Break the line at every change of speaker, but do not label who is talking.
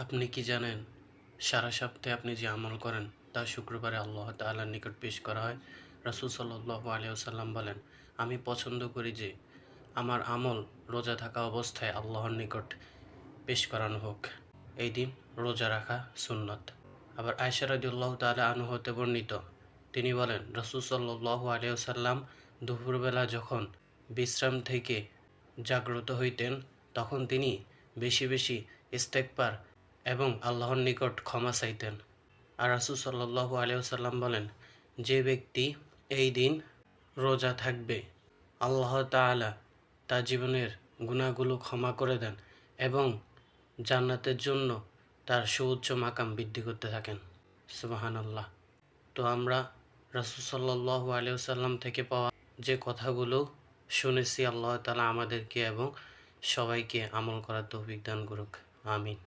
আপনি কি জানেন, সারা সপ্তাহে আপনি যে আমল করেন তা শুক্রবারে আল্লাহ তাআলার নিকট পেশ করা হয়। রাসূল সাল্লাল্লাহু আলাইহি ওয়াসাল্লাম বলেন, আমি পছন্দ করি যে আমার আমল রোজা থাকা অবস্থায় আল্লাহর নিকট পেশ করানো হোক। এই দিন রোজা রাখা সুন্নত। আবার আয়েশা রাদিয়াল্লাহু তাআলা আনহা হতে বর্ণিত, তিনি বলেন, রাসূল সাল্লাল্লাহু আলাইহি ওয়াসাল্লাম দুপুরবেলা যখন বিশ্রাম থেকে জাগ্রত হইতেন তখন তিনি বেশি বেশি ইস্তেগফার এবং আল্লাহর নিকট ক্ষমা চাইতেন। আর রাসূল সাল্লাল্লাহু আলাইহি ওয়াসাল্লাম বলেন, যে ব্যক্তি এই দিন রোজা থাকবে আল্লাহ তাআলা তার জীবনের গুনাহগুলো ক্ষমা করে দেন এবং জান্নাতের জন্য তার সুউচ্চ মাকাম বৃদ্ধি করতে থাকেন। সুবহানাল্লাহ। তো আমরা রাসূল সাল্লাল্লাহু আলাইহি ওয়াসাল্লাম থেকে পাওয়া যে কথাগুলো শুনেছি, আল্লাহ তাআলা আমাদেরকে এবং সবাইকে আমল করার তৌফিক দান করুক। আমিন।